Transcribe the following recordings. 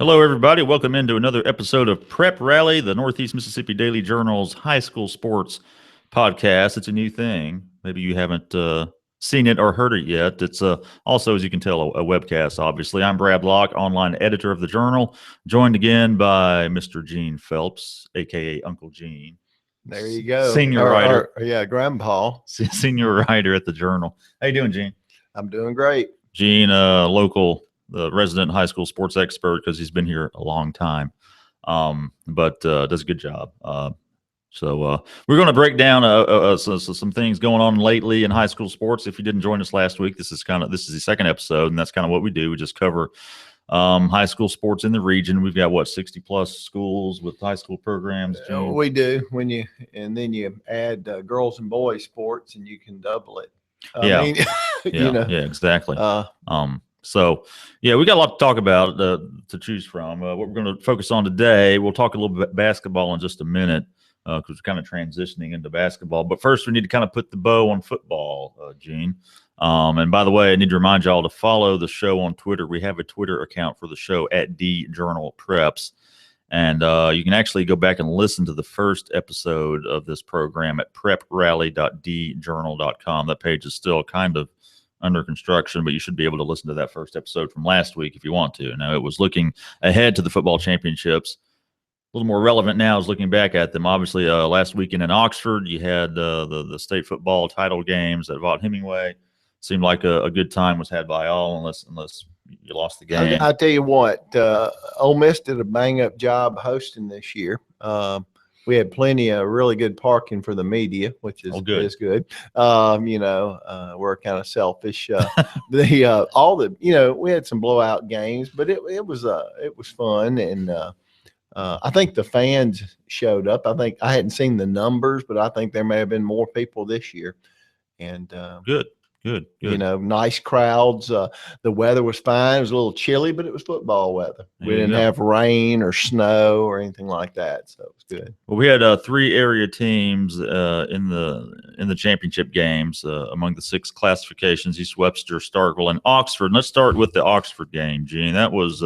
Hello, everybody. Welcome into another episode of Prep Rally, the Northeast Mississippi Daily Journal's high school sports podcast. It's a new thing. Maybe you haven't seen it or heard it yet. It's also, as you can tell, a webcast, obviously. I'm Brad Locke, online editor of the Journal, joined again by Mr. Gene Phelps, a.k.a. Uncle Gene. There you go. Senior writer. Grandpa. Senior writer at the Journal. How you doing, Gene? I'm doing great. Gene, local resident high school sports expert because he's been here a long time, but does a good job. So we're going to break down some things going on lately in high school sports. If you didn't join us last week, this is the second episode, and that's kind of what we do. We just cover high school sports in the region. We've got 60 plus schools with high school programs. We do then you add girls and boys sports, and you can double it. Yeah, exactly. So, yeah, we got a lot to talk about to choose from. What we're going to focus on today, we'll talk a little bit basketball in just a minute because we're kind of transitioning into basketball. But first, we need to kind of put the bow on football, Gene. And by the way, I need to remind y'all to follow the show on Twitter. We have a Twitter account for the show at DJournalPreps. And you can actually go back and listen to the first episode of this program at preprally.djournal.com. That page is still kind of under construction, but you should be able to listen to that first episode from last week if you want to. Now, it was looking ahead to the football championships. A little more relevant now is looking back at them. Obviously, last weekend in Oxford, you had the state football title games at Vaught Hemingway. Seemed like a good time was had by all, unless you lost the game. I tell you what, Ole Miss did a bang-up job hosting this year. We had plenty of really good parking for the media, which is good. We're kind of selfish. We had some blowout games, but it was fun, and I think the fans showed up. I think I hadn't seen the numbers, but I think there may have been more people this year. And Good. Nice crowds. The weather was fine. It was a little chilly, but it was football weather. We didn't have rain or snow or anything like that, so it was good. Well, we had 3 area teams in the championship games among the 6 classifications: East Webster, Starkville, and Oxford. And let's start with the Oxford game, Gene. That was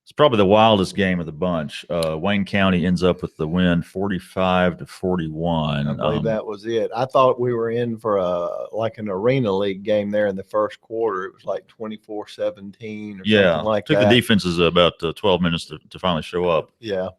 it's probably the wildest game of the bunch. Wayne County ends up with the win, 45-41. I believe that was it. I thought we were in for an Arena League game there in the first quarter. It was like 24-17 or something like that. Took the defenses about 12 minutes to finally show up. Yeah.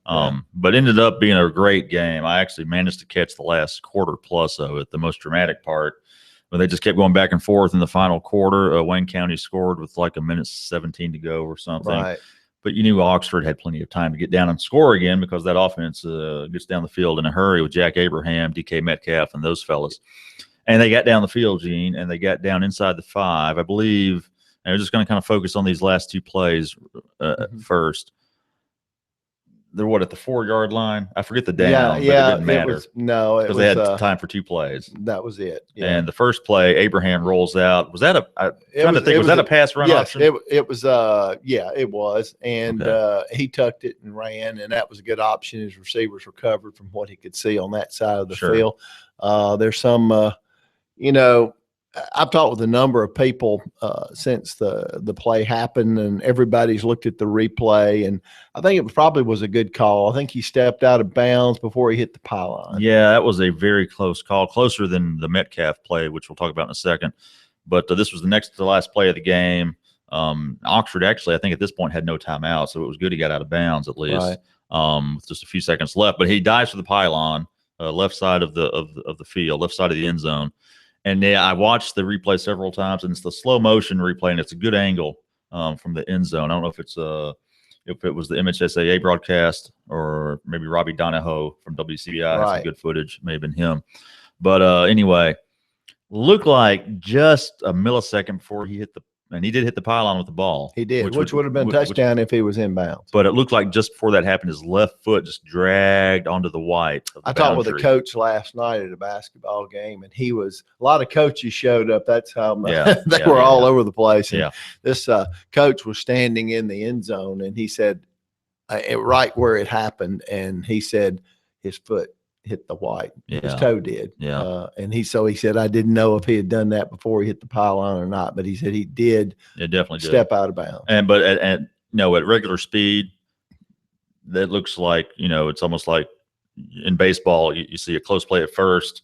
But ended up being a great game. I actually managed to catch the last quarter plus of it, the most dramatic part. But they just kept going back and forth in the final quarter. Wayne County scored with like a minute 17 to go or something. Right. But you knew Oxford had plenty of time to get down and score again because that offense gets down the field in a hurry with Jack Abraham, DK Metcalf, and those fellas. And they got down the field, Gene, and they got down inside the 5, I believe. And we're just going to kind of focus on these last 2 plays first. They're at the 4-yard line? I forget the down, but it didn't matter. Because they had time for 2 plays. That was it. Yeah. And the first play, Abraham rolls out. Was that a pass run option? It was. It was. And he tucked it and ran, and that was a good option. His receivers recovered from what he could see on that side of the field. There's some, I've talked with a number of people since the play happened, and everybody's looked at the replay, and I think it probably was a good call. I think he stepped out of bounds before he hit the pylon. Yeah, that was a very close call, closer than the Metcalf play, which we'll talk about in a second. But this was the next to the last play of the game. Oxford actually, I think at this point, had no timeout, so it was good he got out of bounds at least with just a few seconds left. But he dives for the pylon, left side of the field, left side of the end zone. And I watched the replay several times, and it's the slow motion replay, and it's a good angle from the end zone. I don't know if it was the MHSAA broadcast or maybe Robbie Donahoe from WCBI has some good footage, may have been him. But anyway, looked like just a millisecond before he hit and he did hit the pylon with the ball. He did, which would have been a touchdown if he was inbounds. But it looked like just before that happened, his left foot just dragged onto the white of the I talked with a coach last night at a basketball game, and a lot of coaches showed up. That's how they were all over the place. And this coach was standing in the end zone, and he said, right where it happened, and he said his foot hit the white. His toe did. And he said, I didn't know if he had done that before he hit the pylon or not, but he said he did. It definitely step out of bounds. But at regular speed, that looks like, it's almost like in baseball, you see a close play at first.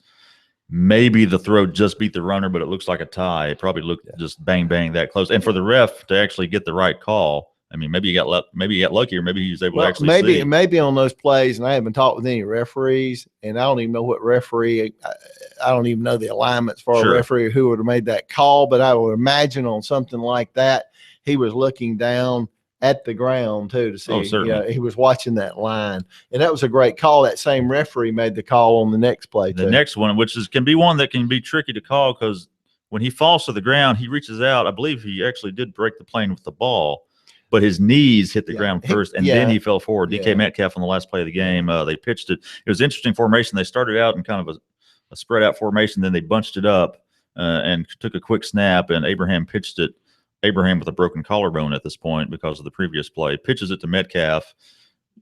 Maybe the throw just beat the runner, but it looks like a tie. It probably looked just bang, bang that close. And for the ref to actually get the right call, I mean, maybe he got lucky, or maybe he was able to actually see. Maybe on those plays, and I haven't talked with any referees, and I don't even know what referee. I don't even know the alignments for a referee who would have made that call. But I would imagine on something like that, he was looking down at the ground too to see. He was watching that line, and that was a great call. That same referee made the call on the next play. The next one, which can be one that can be tricky to call, because when he falls to the ground, he reaches out. I believe he actually did break the plane with the ball, but his knees hit the ground first, and then he fell forward. DK Metcalf on the last play of the game, they pitched it. It was interesting formation. They started out in kind of a spread out formation, then they bunched it up and took a quick snap, and Abraham pitched it. Abraham with a broken collarbone at this point because of the previous play, pitches it to Metcalf.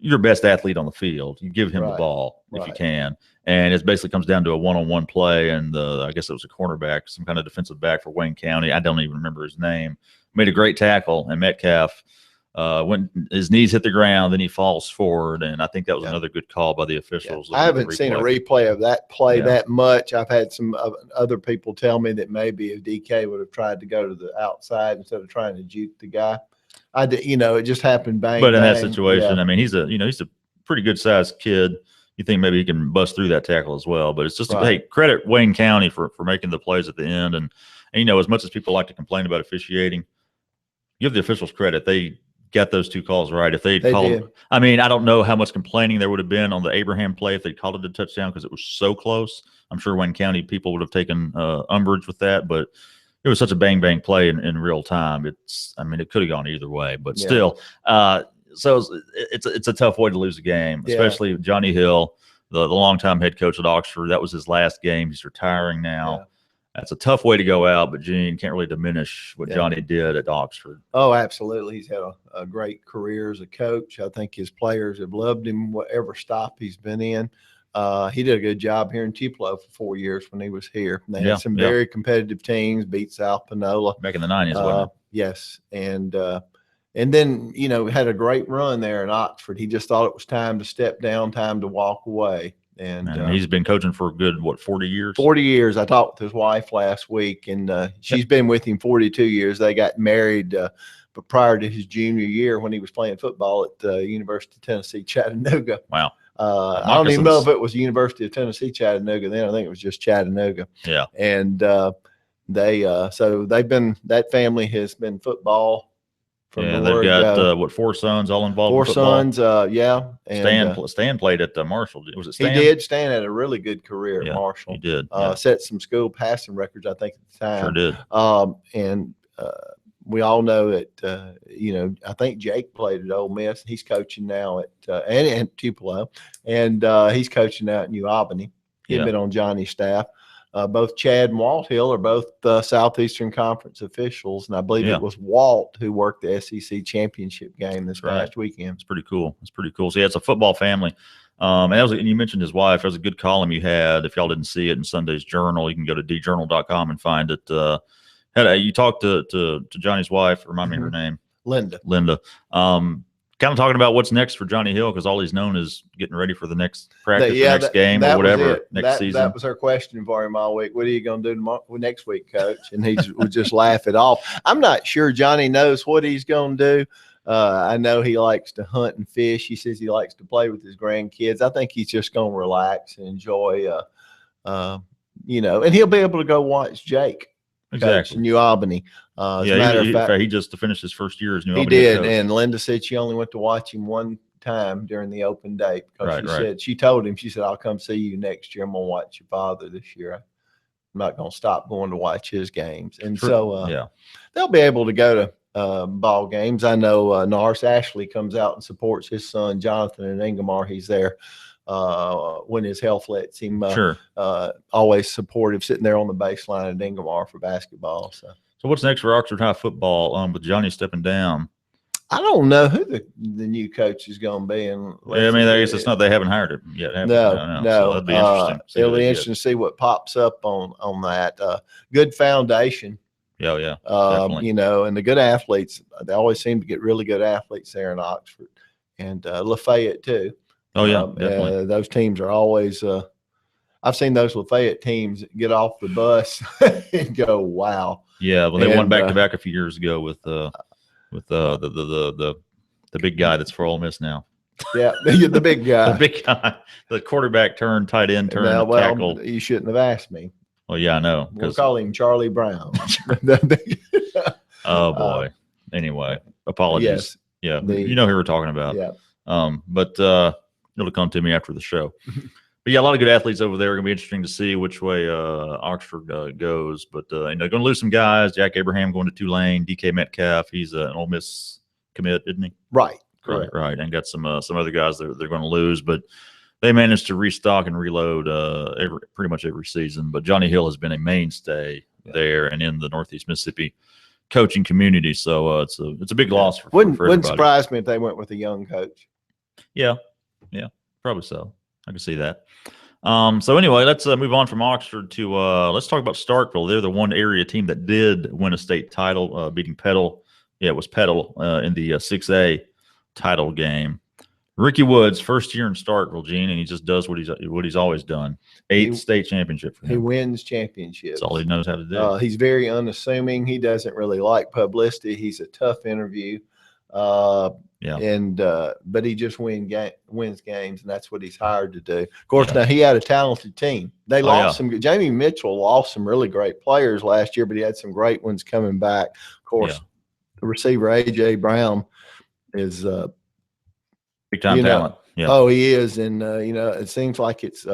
Your best athlete on the field. You give him the ball if you can. And it basically comes down to a one-on-one play. And I guess it was a cornerback, some kind of defensive back for Wayne County. I don't even remember his name. Made a great tackle, and Metcalf, when his knees hit the ground, then he falls forward. And I think that was another good call by the officials. I haven't seen a replay of that play that much. I've had some other people tell me that maybe if DK would have tried to go to the outside instead of trying to juke the guy, it just happened bang. But in that situation, I mean, he's a pretty good sized kid. You think maybe he can bust through that tackle as well. But it's just hey, credit Wayne County for making the plays at the end. And as much as people like to complain about officiating, give the officials credit. They got those two calls right. If they'd called, I mean, I don't know how much complaining there would have been on the Abraham play if they called it a touchdown, because it was so close. I'm sure Wayne County people would have taken umbrage with that, but it was such a bang bang play in real time. It could have gone either way, but still, so it's a tough way to lose a game, especially Johnny Hill, the longtime head coach at Oxford. That was his last game. He's retiring now. That's a tough way to go out, but Gene can't really diminish what Johnny did at Oxford. Oh, absolutely. He's had a great career as a coach. I think his players have loved him, whatever stop he's been in. He did a good job here in Tupelo for 4 years when he was here. They had some very competitive teams, beat South Panola. Back in the 90s, wasn't it? Yes. And then, had a great run there in Oxford. He just thought it was time to step down, time to walk away. And he's been coaching for a good 40 years. 40 years. I talked with his wife last week, and she's been with him 42 years. They got married, but prior to his junior year, when he was playing football at the University of Tennessee Chattanooga. Wow. I don't even know if it was University of Tennessee Chattanooga then. I think it was just Chattanooga. Yeah. And so that family has been football. They've got 4 sons all involved. 4 sons, And Stan played at Marshall. Was it Stan? He did. Stan had a really good career at Marshall. He did. Set some school passing records, I think, at the time. Sure did. And we all know that I think Jake played at Ole Miss. He's coaching now at Tupelo, and he's coaching out at New Albany. He'd been on Johnny's staff. Both Chad and Walt Hill are both Southeastern Conference officials, and I believe it was Walt who worked the SEC championship game this past weekend. It's pretty cool. So it's a football family. And you mentioned his wife. That was a good column you had. If y'all didn't see it in Sunday's Journal, you can go to djournal.com and find it. You talked to Johnny's wife. Remind me of her name. Linda. Kind of talking about what's next for Johnny Hill, because all he's known is getting ready for the next practice, or next game, or whatever, next season. That was her question for him all week. What are you going to do next week, Coach? And he would just laugh it off. I'm not sure Johnny knows what he's going to do. I know he likes to hunt and fish. He says he likes to play with his grandkids. I think he's just going to relax and enjoy, and he'll be able to go watch Jake. Exactly. In New Albany. As a matter of fact, he just finished his first year as New Albany. He did, coach. And Linda said she only went to watch him one time during the open day, because she told him, she said, "I'll come see you next year. I'm gonna watch your father this year. I'm not gonna stop going to watch his games." And so they'll be able to go to ball games. I know Norris Ashley comes out and supports his son Jonathan in Ingomar. He's there when his health lets him. Always supportive, sitting there on the baseline at Ingomar for basketball. So what's next for Oxford High football? With Johnny stepping down, I don't know who the new coach is going to be. I guess it's not. They haven't hired him yet. No. So that'd be interesting. It'll be interesting to see what pops up on that. Good foundation Yeah, yeah, definitely. You know, and the good athletes, they always seem to get really good athletes there in Oxford, and Lafayette too. Oh yeah, definitely. Those teams are always. I've seen those Lafayette teams get off the bus and go, "Wow!" Yeah, well, they won back to back a few years ago with the big guy that's for Ole Miss now. Yeah, the big guy, the big guy, the quarterback turn, tight end turn, now, well, tackle. You shouldn't have asked me. Well, yeah, I know. We'll call him Charlie Brown. Oh boy. Anyway, apologies. Yes, yeah, you know who we're talking about. Yeah. But it'll come to me after the show. But yeah, a lot of good athletes over there. Going to be interesting to see which way Oxford goes. But going to lose some guys. Jack Abraham going to Tulane. DK Metcalf, he's an Ole Miss commit, isn't he? Right. Right. And got some other guys that they're going to lose, but they managed to restock and reload pretty much every season. But Johnny Hill has been a mainstay there and in the Northeast Mississippi coaching community. So it's a big loss for wouldn't everybody. Surprise me if they went with a young coach. Yeah, probably so. I can see that. So anyway, let's move on from Oxford to let's talk about Starkville. They're the one area team that did win a state title, beating Petal. Yeah, it was Petal in the 6A title game. Ricky Woods, first year in Starkville, Gene, and he just does what he's always done. 8th state championship for him. He wins championships. That's all he knows how to do. He's very unassuming. He doesn't really like publicity. He's a tough interview. But he just wins games, and that's what he's hired to do. Of course, now he had a talented team. They lost some. Jamie Mitchell lost some really great players last year, but he had some great ones coming back. Of course, the receiver AJ Brown is big time talent. Yeah. Oh, he is, and it seems like it's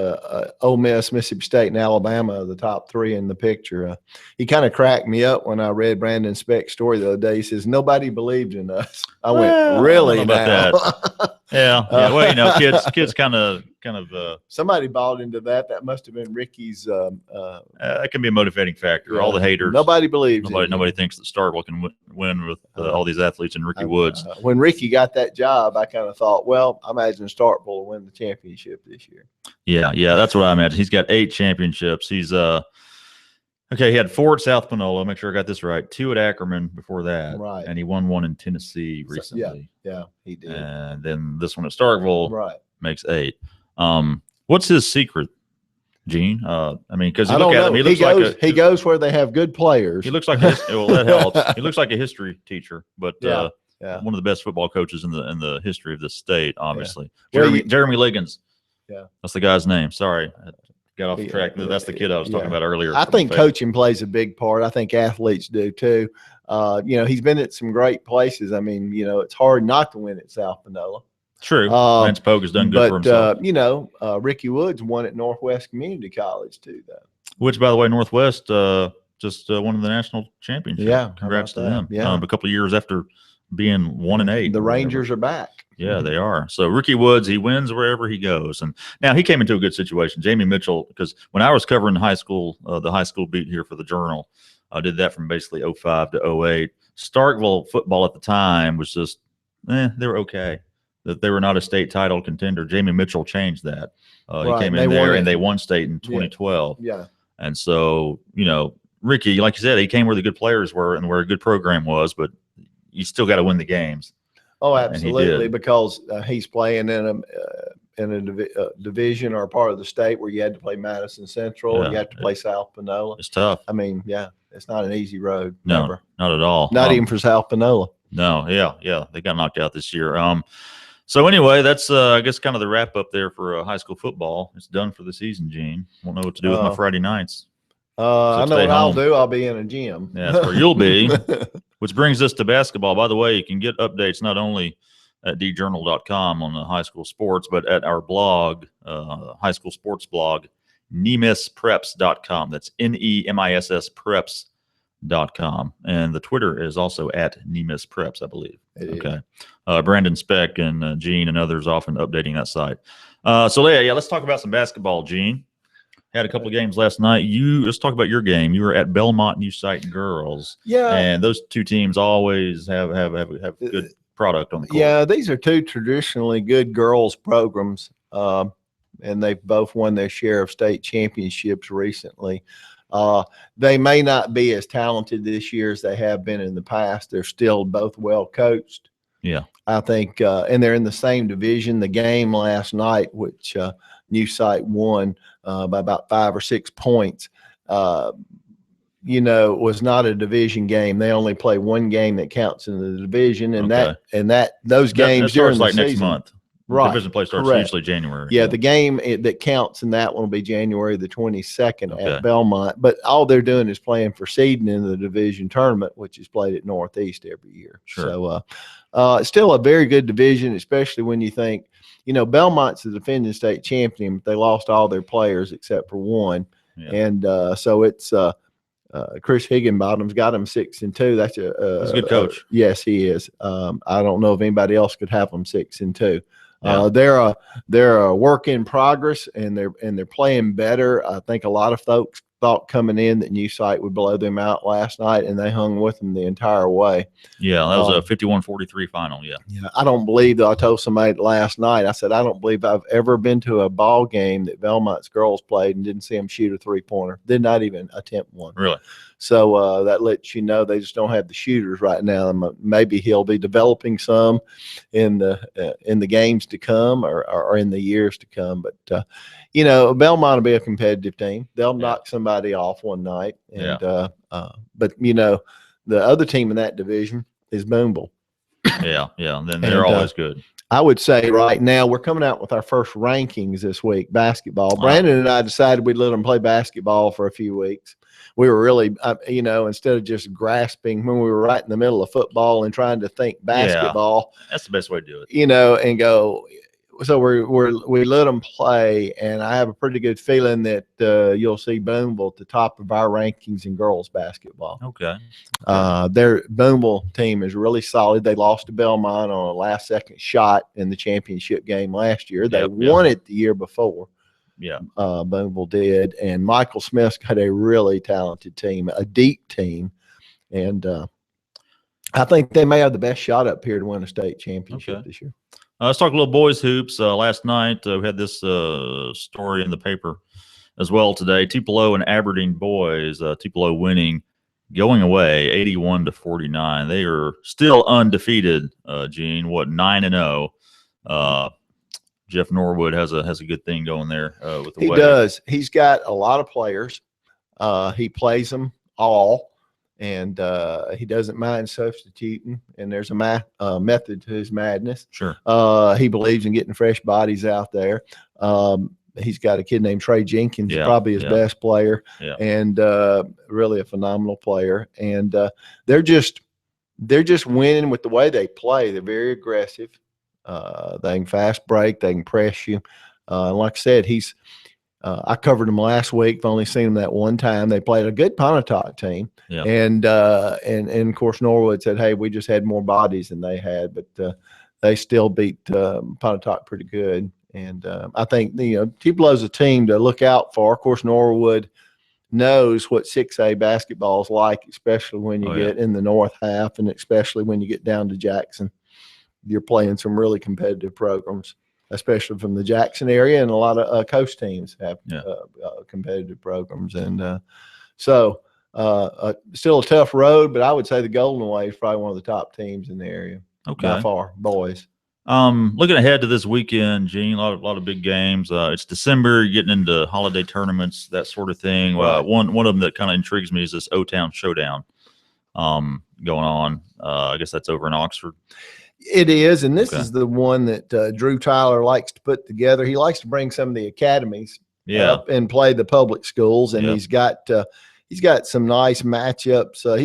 Ole Miss, Mississippi State, and Alabama, the top three in the picture. He kind of cracked me up when I read Brandon Speck's story the other day. He says nobody believed in us. I went, really? I don't know about that. Yeah. Well, kids kind of. Somebody bought into that. That must have been Ricky's. That can be a motivating factor. All the haters. Nobody believes. Nobody thinks that Starkville can win with all these athletes and Ricky Woods. When Ricky got that job, I kind of thought, well, I imagine Starkville will win the championship this year. Yeah, that's what I imagine. He's got 8 championships. He's he had 4 at South Panola. Make sure I got this right. 2 at Ackerman before that. Right. And he won 1 in Tennessee recently. Yeah, he did. And then this one at Starkville makes 8. What's his secret, Gene? Because you look at him, he goes where they have good players. He looks like that helps. He looks like a history teacher, but one of the best football coaches in the history of this state, obviously. Yeah. Jeremy Liggins. Yeah, that's the guy's name. Sorry, I got off track. That's the kid I was talking about earlier. I think coaching plays a big part. I think athletes do too. He's been at some great places. I mean, it's hard not to win at South Panola. True. Lance Pogue has done good for himself. Ricky Woods won at Northwest Community College too, though. Which, by the way, Northwest just won the national championship. Yeah, congrats to them. Yeah, a couple of years after being 1-8. The Rangers are back. Yeah, they are. So Ricky Woods, he wins wherever he goes, and now he came into a good situation. Jamie Mitchell, because when I was covering high school, the high school beat here for the Journal, I did that from basically 05 to 08. Starkville football at the time was just, they were okay. That they were not a state title contender. Jamie Mitchell changed that. He came in there and they won state in 2012. Yeah. And so, Ricky, like you said, he came where the good players were and where a good program was, but you still got to win the games. Oh, absolutely, because he's playing in a division or a part of the state where you had to play Madison Central, you had to play South Panola. It's tough. I mean, it's not an easy road. No, never. Not at all. Not even for South Panola. No, they got knocked out this year. So anyway, that's I guess kind of the wrap up there for high school football. It's done for the season, Gene. Won't know what to do with my Friday nights. I know what I'll do. I'll be in a gym. Yeah, that's where you'll be. Which brings us to basketball. By the way, you can get updates not only at djournal.com on the high school sports, but at our blog, high school sports blog, nemispreps.com. That's NEMISS preps.com. And the Twitter is also at nemispreps, I believe. Okay. Brandon Speck and Gene and others often updating that site. So let's talk about some basketball, Gene. Had a couple of games last night. Let's talk about your game. You were at Belmont New Site Girls. Yeah. And those two teams always have good product on the court. Yeah, these are two traditionally good girls programs. And they've both won their share of state championships recently. They may not be as talented this year as they have been in the past. They're still both well coached. Yeah. I think, and they're in the same division. The game last night, which New Site won by about 5 or 6 points, was not a division game. They only play one game that counts in the division, and those games during the like season, next month. Right. Division play starts Correct. usually January. Yeah, the game that counts in that one will be January the 22nd at Belmont. But all they're doing is playing for seeding in the division tournament, which is played at Northeast every year. Sure. So it's still a very good division, especially when you think, Belmont's the defending state champion, but they lost all their players except for one. Yeah. And so it's Chris Higginbottom's got them 6-2. That's he's a good coach. Yes, he is. I don't know if anybody else could have them 6-2. Yeah. They're a work in progress, and they're playing better. I think a lot of folks thought coming in that New Site would blow them out last night, and they hung with them the entire way. Yeah, that was a 51-43 final. Yeah. Yeah, I don't believe that. I told somebody last night, I said, I don't believe I've ever been to a ball game that Belmont's girls played and didn't see them shoot a 3-pointer. Did not even attempt one. Really? So that lets you know they just don't have the shooters right now. Maybe he'll be developing some in the games to come or in the years to come. But Belmont will be a competitive team. They'll knock somebody off one night. And but the other team in that division is Boonville. Yeah. And then they're always good. I would say right now we're coming out with our first rankings this week, basketball. Brandon and I decided we'd let them play basketball for a few weeks. We were really, instead of just grasping when we were right in the middle of football and trying to think basketball. Yeah, that's the best way to do it. And go. So we let them play, and I have a pretty good feeling that you'll see Boonville at the top of our rankings in girls basketball. Okay. Their Boonville team is really solid. They lost to Belmont on a last-second shot in the championship game last year. They won it the year before. Yeah. Boonville did. And Michael Smith's got a really talented team, a deep team. And I think they may have the best shot up here to win a state championship this year. Let's talk a little boys hoops. Last night we had this story in the paper as well today. Tupelo and Aberdeen boys, Tupelo winning, going away 81-49. They are still undefeated, Gene. 9-0. Jeff Norwood has a good thing going there with the way. He does. He's got a lot of players. He plays them all, and he doesn't mind substituting. And there's a method to his madness. Sure. He believes in getting fresh bodies out there. He's got a kid named Trey Jenkins, probably his best player, and really a phenomenal player. And they're just winning with the way they play. They're very aggressive. They can fast break. They can press you. Like I said, I covered them last week. I've only seen them that one time. They played a good Pontotoc team. Yeah. And of course, Norwood said, hey, we just had more bodies than they had, but they still beat Pontotoc pretty good. And I think, Tupelo's a team to look out for. Of course, Norwood knows what 6A basketball is like, especially when you get in the north half, and especially when you get down to Jackson. You're playing some really competitive programs, especially from the Jackson area, and a lot of coast teams have competitive programs. And so still a tough road, but I would say the Golden Wave is probably one of the top teams in the area by far, boys. Looking ahead to this weekend, Gene, a lot of big games. It's December, you're getting into holiday tournaments, that sort of thing. Right. One of them that kind of intrigues me is this O-Town Showdown going on. I guess that's over in Oxford. It is, and this is the one that Drew Tyler likes to put together. He likes to bring some of the academies up and play the public schools, and he's got some nice matchups.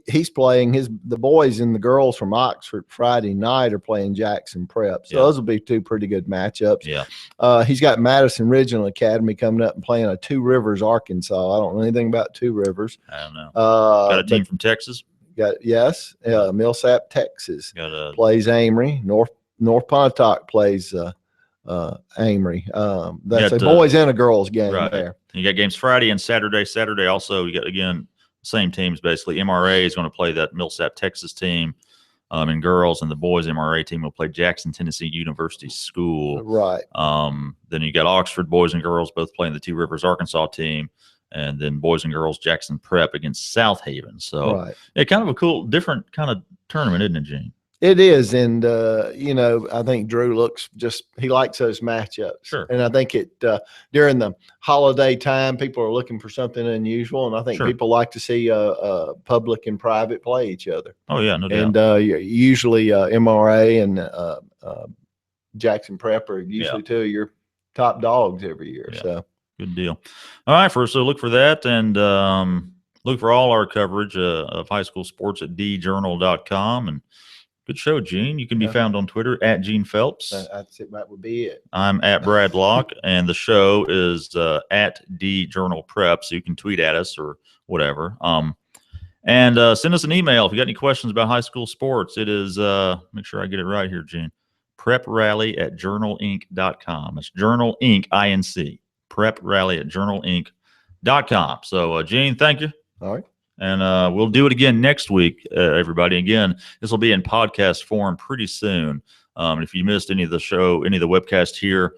He's playing the boys and the girls from Oxford Friday night are playing Jackson Prep, so those will be two pretty good matchups. Yeah, he's got Madison Regional Academy coming up and playing a Two Rivers, Arkansas. I don't know anything about Two Rivers. I don't know. Got a team from Texas. Millsap, Texas plays Amory. North Pontotoc plays Amory. That's a boys and a girls game there. You got games Friday and Saturday. Saturday also, you got, again, same teams basically. MRA is going to play that Millsap, Texas team in girls, and the boys MRA team will play Jackson, Tennessee University School. Right. Then you got Oxford boys and girls both playing the Two Rivers, Arkansas team. and then boys and girls Jackson Prep against South Haven. So right. Yeah, kind of a cool, different kind of tournament, isn't it, Gene? It is, and you know, I think Drew he likes those matchups. Sure. And I think during the holiday time, people are looking for something unusual, and I think people like to see public and private play each other. Oh yeah, no doubt. And usually MRA and Jackson Prep are usually two of your top dogs every year. Yeah. So good deal. All right, so look for that, and look for all our coverage of high school sports at djournal.com. And good show, Gene. You can be found on Twitter at Gene Phelps. That would be it. I'm at Brad Locke, and the show is at D Journal Prep, so you can tweet at us or whatever. And send us an email if you got any questions about high school sports. It is, make sure I get it right here, Gene, preprally@journalinc.com. It's Journal Inc. INC. preprally@journalinc.com. So, Gene, thank you. All right. And we'll do it again next week, everybody. Again, this will be in podcast form pretty soon. If you missed any of the show, any of the webcast here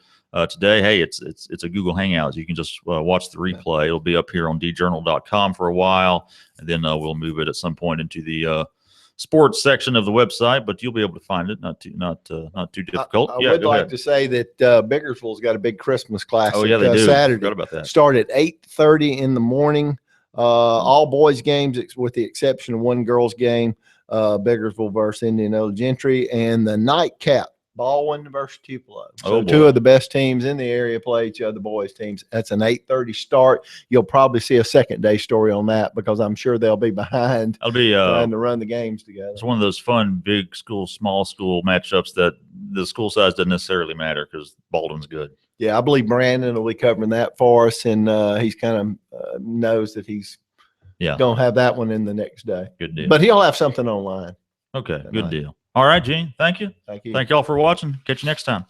today, hey, it's a Google Hangouts. You can just watch the replay. It'll be up here on djournal.com for a while, and then we'll move it at some point into the sports section of the website. But you'll be able to find it. Not too difficult. I would like to say that Biggersville's got a big Christmas classic. Oh yeah, they do. Saturday. Forgot about that. Start at 8:30 in the morning. All boys games with the exception of one girls game, Biggersville versus Indianola Gentry, and the nightcap, Baldwin versus Tupelo. So two of the best teams in the area play each other, boys teams. That's an 8:30 start. You'll probably see a second day story on that because I'm sure they'll be behind. I'll be trying to run the games together. It's one of those fun big school, small school matchups that the school size doesn't necessarily matter because Baldwin's good. Yeah, I believe Brandon will be covering that for us, and he's kind of knows that he's going to have that one in the next day. Good deal. But he'll have something online. Okay, good deal. All right, Gene, thank you. Thank you. Thank you all for watching. Catch you next time.